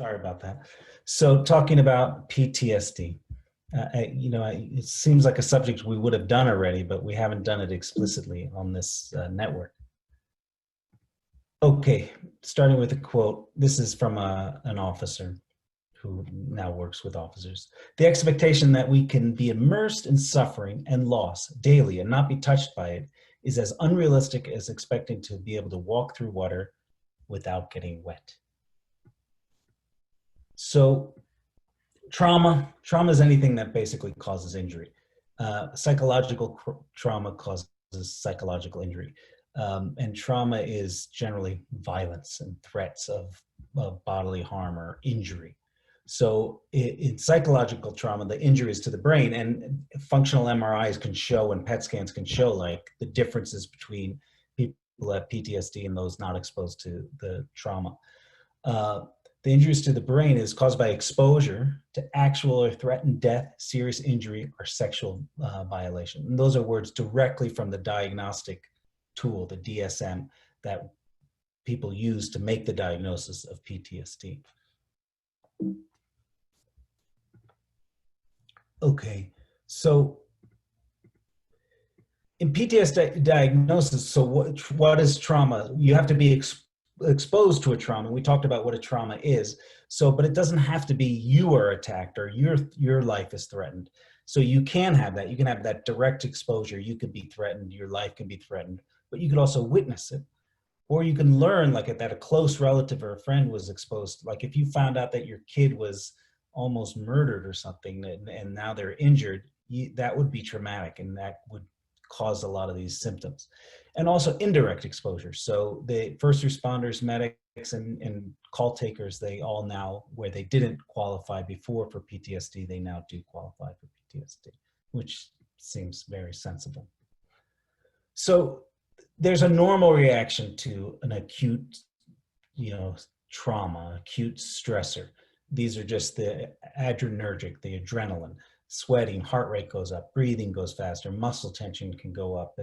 Sorry about that. So talking about PTSD, it seems like a subject we would have done already, but we haven't done it explicitly on this network. Okay, starting with a quote. This is from an officer who now works with officers. The expectation that we can be immersed in suffering and loss daily and not be touched by it is as unrealistic as expecting to be able to walk through water without getting wet. So trauma is anything that basically causes injury. Psychological trauma causes psychological injury. And trauma is generally violence and threats of bodily harm or injury. So in psychological trauma, the injury is to the brain, and functional MRIs can show and PET scans can show like the differences between people who have PTSD and those not exposed to the trauma. The injuries to the brain is caused by exposure to actual or threatened death, serious injury, or sexual violation. And those are words directly from the diagnostic tool, the DSM, that people use to make the diagnosis of PTSD. Okay, so in PTSD diagnosis, so what is trauma? You have to be exposed to a trauma. We talked about what a trauma is. So, but it doesn't have to be you are attacked or your life is threatened. So you can have that. You can have that direct exposure. You could be threatened. Your life can be threatened, but you could also witness it. Or you can learn like that a close relative or a friend was exposed. Like if you found out that your kid was almost murdered or something and now they're injured, that would be traumatic and that would cause a lot of these symptoms. And also indirect exposure. So the first responders, medics, and call takers, they all now, where they didn't qualify before for PTSD, they now do qualify for PTSD, which seems very sensible. So there's a normal reaction to an acute, trauma, acute stressor. These are just the adrenergic, the adrenaline, sweating, heart rate goes up, breathing goes faster, muscle tension can go up,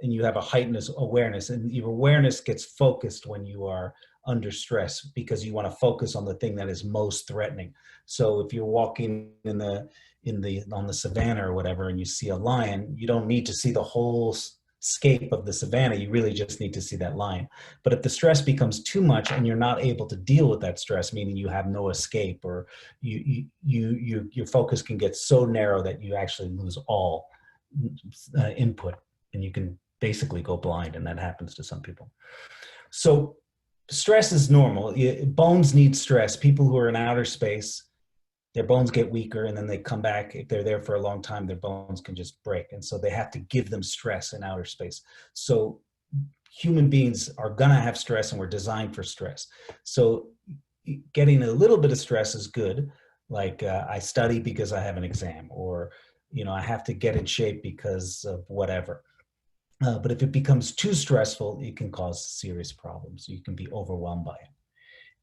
and you have a heightened awareness, and your awareness gets focused when you are under stress because you want to focus on the thing that is most threatening. So if you're walking on the savannah or whatever, and you see a lion, you don't need to see the whole scape of the savannah. You really just need to see that lion. But if the stress becomes too much and you're not able to deal with that stress, meaning you have no escape, or your focus can get so narrow that you actually lose all input, and you can basically go blind, and that happens to some people. So stress is normal. Bones need stress. People who are in outer space, their bones get weaker, and then they come back. If they're there for a long time, their bones can just break. And so they have to give them stress in outer space. So human beings are gonna have stress, and we're designed for stress. So getting a little bit of stress is good. Like I study because I have an exam, or I have to get in shape because of whatever. But if it becomes too stressful, it can cause serious problems. You can be overwhelmed by it.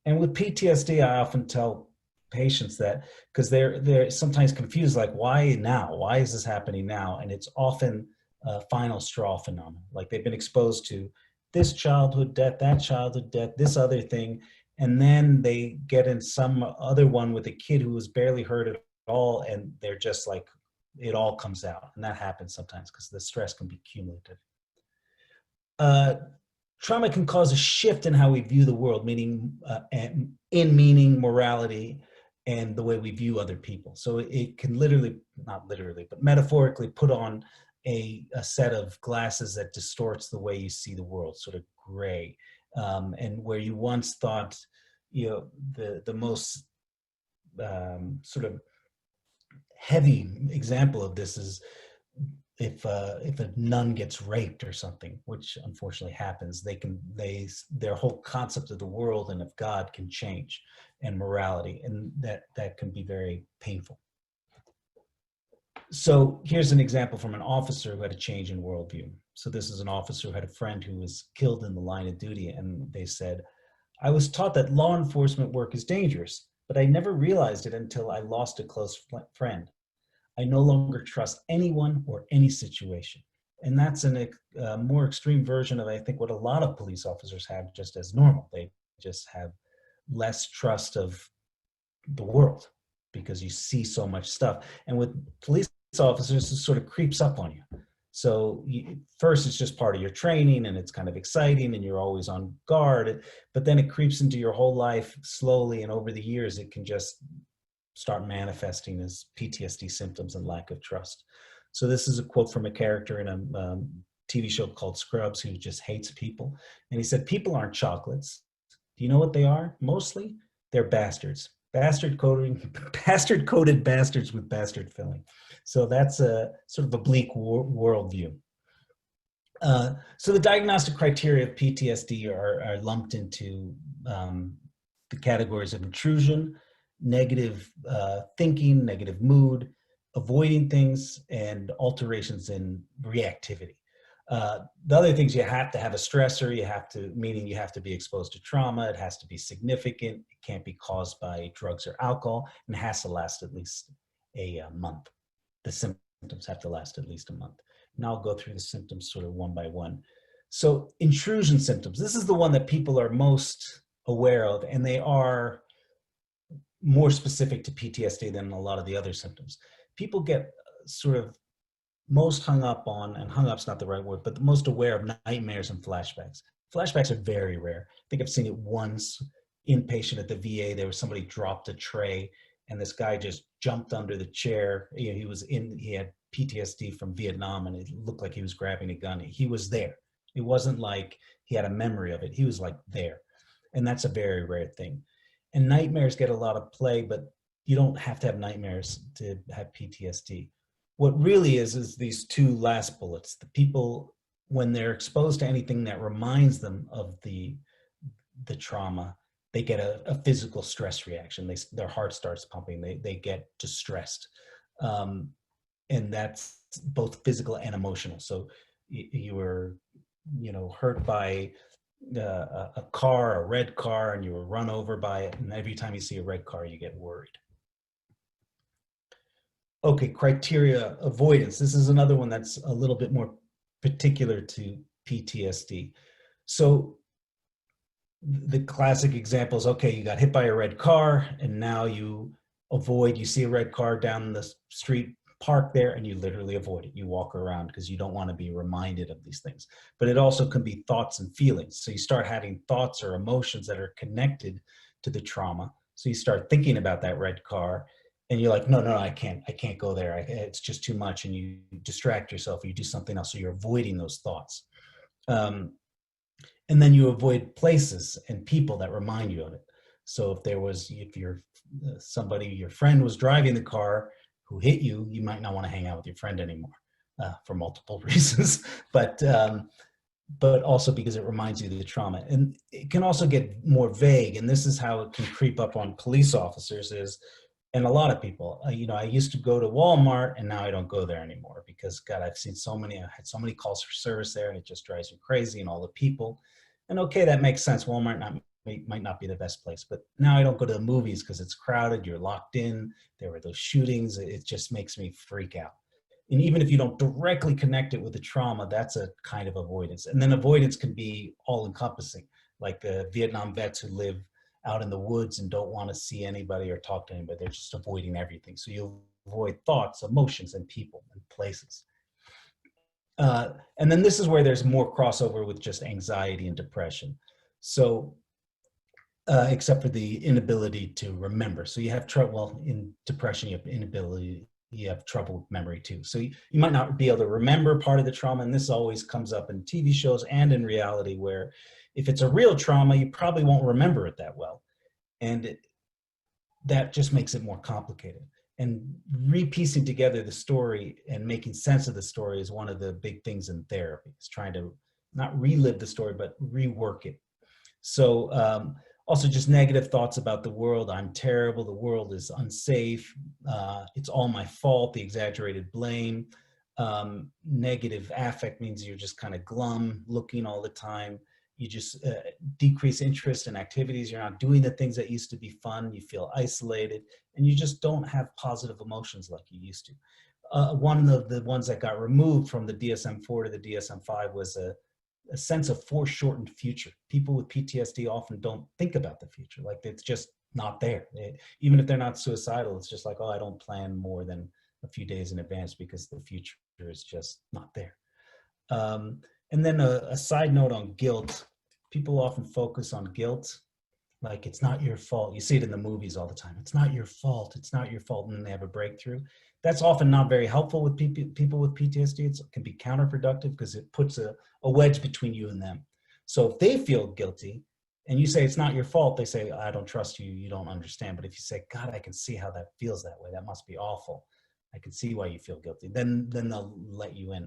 And with PTSD, I often tell patients that, because they're sometimes confused, like, why now? Why is this happening now? And it's often a final straw phenomenon. Like they've been exposed to this childhood death, that childhood death, this other thing, and then they get in some other one with a kid who was barely hurt at all, and they're just like, it all comes out. And that happens sometimes because the stress can be cumulative. Trauma can cause a shift in how we view the world, meaning meaning, morality, and the way we view other people. So it can literally, not literally, but metaphorically put on a set of glasses that distorts the way you see the world, sort of gray. And where you once thought, the most sort of heavy example of this is if a nun gets raped or something, which unfortunately happens, their whole concept of the world and of God can change, and morality, and that can be very painful. So here's an example from an officer who had a change in worldview. So this is an officer who had a friend who was killed in the line of duty, and they said, "I was taught that law enforcement work is dangerous, but I never realized it until I lost a close friend. I no longer trust anyone or any situation." And that's a more extreme version of, I think, what a lot of police officers have just as normal. They just have less trust of the world because you see so much stuff. And with police officers, it sort of creeps up on you. So first, it's just part of your training and it's kind of exciting and you're always on guard, but then it creeps into your whole life slowly. And over the years, it can just start manifesting as PTSD symptoms and lack of trust. So this is a quote from a character in a TV show called Scrubs who just hates people. And he said, people aren't chocolates. Do you know what they are? Mostly, they're bastards. Bastard coated bastards with bastard filling. So that's a sort of a bleak worldview. So the diagnostic criteria of PTSD are lumped into the categories of intrusion, negative thinking, negative mood, avoiding things, and alterations in reactivity. The other things, you have to have a stressor, meaning you have to be exposed to trauma, it has to be significant, it can't be caused by drugs or alcohol, and it has to last at least a month. The symptoms have to last at least a month. And I'll go through the symptoms sort of one by one. So intrusion symptoms, this is the one that people are most aware of, and they are more specific to PTSD than a lot of the other symptoms. People get sort of most hung up on, and hung up's not the right word, but the most aware of nightmares and flashbacks. Flashbacks are very rare. I think I've seen it once, inpatient at the VA, there was somebody dropped a tray and this guy just jumped under the chair. He had PTSD from Vietnam and it looked like he was grabbing a gun. He was there. It wasn't like he had a memory of it. He was like there. And that's a very rare thing. And nightmares get a lot of play, but you don't have to have nightmares to have PTSD. What really is these two last bullets. The people, when they're exposed to anything that reminds them of the trauma, they get a physical stress reaction. Their heart starts pumping. They get distressed. And that's both physical and emotional. So you were, hurt by a car, a red car, and you were run over by it. And every time you see a red car, you get worried. Okay, criteria avoidance. This is another one that's a little bit more particular to PTSD. So the classic example is, okay, you got hit by a red car and now you see a red car down the street, park there, and you literally avoid it. You walk around because you don't want to be reminded of these things. But it also can be thoughts and feelings. So you start having thoughts or emotions that are connected to the trauma. So you start thinking about that red car and you're like, no, I can't go there. It's just too much. And you distract yourself, or you do something else. So you're avoiding those thoughts. And then you avoid places and people that remind you of it. So if your friend was driving the car who hit you, you might not want to hang out with your friend anymore for multiple reasons, but also because it reminds you of the trauma. And it can also get more vague. And this is how it can creep up on police officers and a lot of people. I used to go to Walmart and now I don't go there anymore because, God, I had so many calls for service there and it just drives me crazy, and all the people. And okay, that makes sense. Walmart might not be the best place, but now I don't go to the movies because it's crowded, you're locked in, there were those shootings, it just makes me freak out. And even if you don't directly connect it with the trauma, that's a kind of avoidance. And then avoidance can be all encompassing, like the Vietnam vets who live out in the woods and don't want to see anybody or talk to anybody. They're just avoiding everything. So you avoid thoughts, emotions, and people and places. And then this is where there's more crossover with just anxiety and depression. So except for the inability to remember. So you have trouble in depression, you have trouble with memory too. So you might not be able to remember part of the trauma. And this always comes up in TV shows and in reality, where if it's a real trauma, you probably won't remember it that well. And that just makes it more complicated. And repiecing together the story and making sense of the story is one of the big things in therapy. It's trying to not relive the story, but rework it. So also just negative thoughts about the world. I'm terrible. The world is unsafe. It's all my fault. The exaggerated blame. Negative affect means you're just kind of glum looking all the time. You just decrease interest in activities. You're not doing the things that used to be fun. You feel isolated, and you just don't have positive emotions like you used to. One of the ones that got removed from the DSM-4 to the DSM-5 was a sense of foreshortened future. People with PTSD often don't think about the future. Like it's just not there. Even if they're not suicidal, it's just like, oh, I don't plan more than a few days in advance because the future is just not there. And then a side note on guilt. People often focus on guilt, like it's not your fault. You see it in the movies all the time. It's not your fault. It's not your fault. And then they have a breakthrough. That's often not very helpful with people with PTSD. It can be counterproductive because it puts a wedge between you and them. So if they feel guilty and you say it's not your fault, they say, I don't trust you. You don't understand. But if you say, God, I can see how that feels that way. That must be awful. I can see why you feel guilty. Then they'll let you in.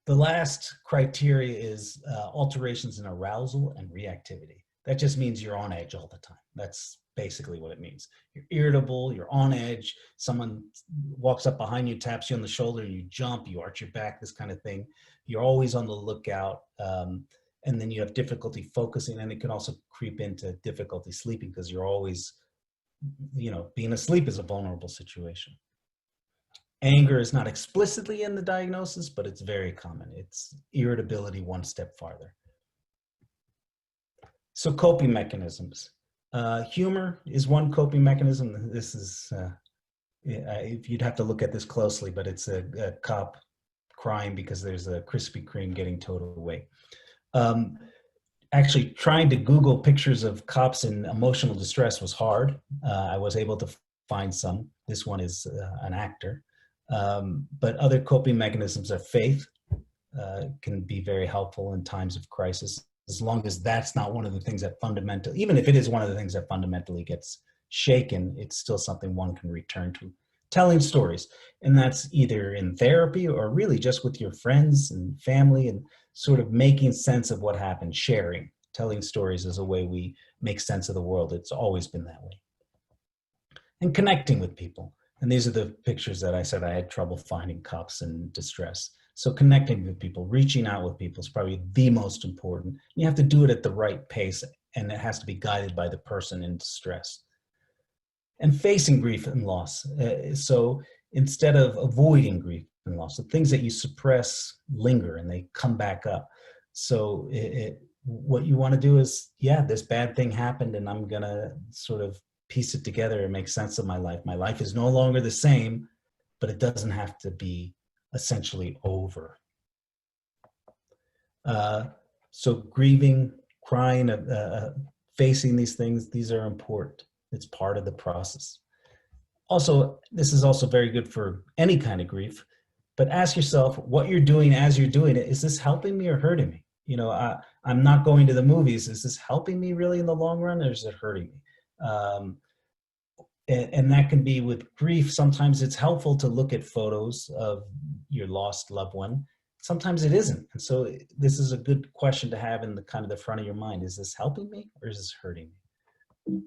The last criteria is alterations in arousal and reactivity. That just means you're on edge all the time. That's basically what it means. You're irritable, you're on edge, someone walks up behind you, taps you on the shoulder, you jump, you arch your back, this kind of thing. You're always on the lookout, and then you have difficulty focusing, and it can also creep into difficulty sleeping because you're always, being asleep is a vulnerable situation. Anger is not explicitly in the diagnosis, but it's very common. It's irritability one step farther. So coping mechanisms. Humor is one coping mechanism. This is, you'd have to look at this closely, but it's a cop crying because there's a Krispy Kreme getting towed away. Actually, trying to Google pictures of cops in emotional distress was hard. I was able to find some. This one is an actor. But other coping mechanisms are faith, can be very helpful in times of crisis, as long as that's not one of the things that fundamentally, even if it is one of the things that fundamentally gets shaken, it's still something one can return to. Telling stories, and that's either in therapy or really just with your friends and family, and sort of making sense of what happened, sharing. Telling stories is a way we make sense of the world. It's always been that way. And connecting with people. And these are the pictures that I said I had trouble finding cops in distress. So connecting with people, reaching out with people is probably the most important. You have to do it at the right pace, and it has to be guided by the person in distress. And facing grief and loss. So instead of avoiding grief and loss, the things that you suppress linger and they come back up. So what you want to do is, yeah, this bad thing happened and I'm going to sort of piece it together and make sense of my life. My life is no longer the same, but it doesn't have to be essentially over. So grieving, crying, facing these things, these are important. It's part of the process. Also, this is also very good for any kind of grief, but ask yourself what you're doing as you're doing it. Is this helping me or hurting me? I'm not going to the movies. Is this helping me really in the long run, or is it hurting me? And that can be with grief. Sometimes it's helpful to look at photos of your lost loved one. Sometimes it isn't. And so this is a good question to have in the kind of the front of your mind. Is this helping me or is this hurting me?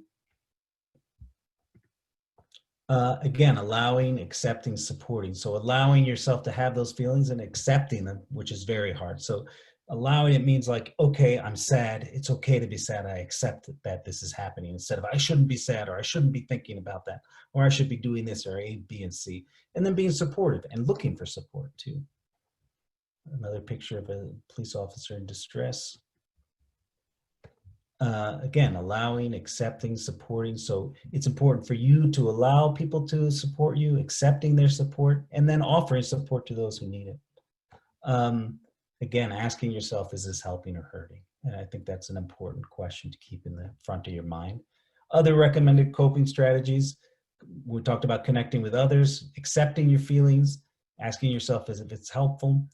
Again, allowing, accepting, supporting. So allowing yourself to have those feelings and accepting them, which is very hard. So allowing it means like, okay, I'm sad. It's okay to be sad. I accept that this is happening, instead of I shouldn't be sad, or I shouldn't be thinking about that, or I should be doing this, or A, B, and C. And then being supportive and looking for support too. Another picture of a police officer in distress. Again, allowing, accepting, supporting. So it's important for you to allow people to support you, accepting their support, and then offering support to those who need it. Again, asking yourself, is this helping or hurting? And I think that's an important question to keep in the front of your mind. Other recommended coping strategies, we talked about connecting with others, accepting your feelings, asking yourself if it's helpful,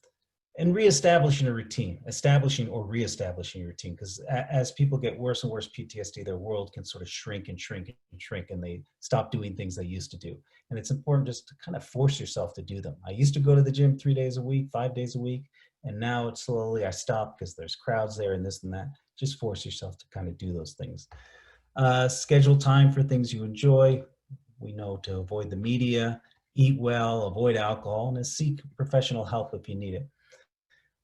and reestablishing a routine, establishing or reestablishing a routine, because as people get worse and worse PTSD, their world can sort of shrink and shrink and shrink, and they stop doing things they used to do. And it's important just to kind of force yourself to do them. I used to go to the gym 3 days a week, 5 days a week, and now it's slowly I stop because there's crowds there and this and that. Just force yourself to kind of do those things. Schedule time for things you enjoy. We know to avoid the media, eat well, avoid alcohol, and seek professional help if you need it.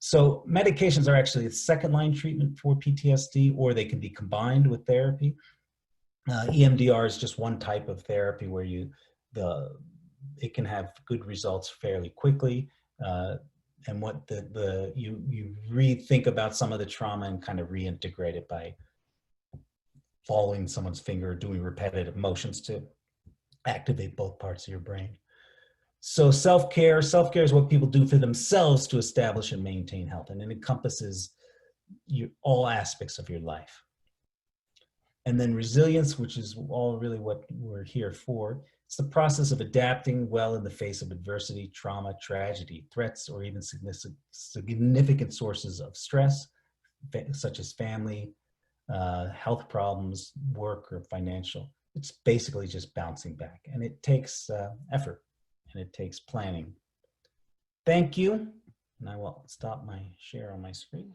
So medications are actually a second-line treatment for PTSD, or they can be combined with therapy. EMDR is just one type of therapy where it can have good results fairly quickly. and what you rethink about some of the trauma and kind of reintegrate it by following someone's finger, doing repetitive motions to activate both parts of your brain. So self-care is what people do for themselves to establish and maintain health, and it encompasses all aspects of your life. And then resilience, which is all really what we're here for. It's the process of adapting well in the face of adversity, trauma, tragedy, threats, or even significant sources of stress, such as family, health problems, work, or financial. It's basically just bouncing back, and it takes effort, and it takes planning. Thank you, and I will stop my share on my screen.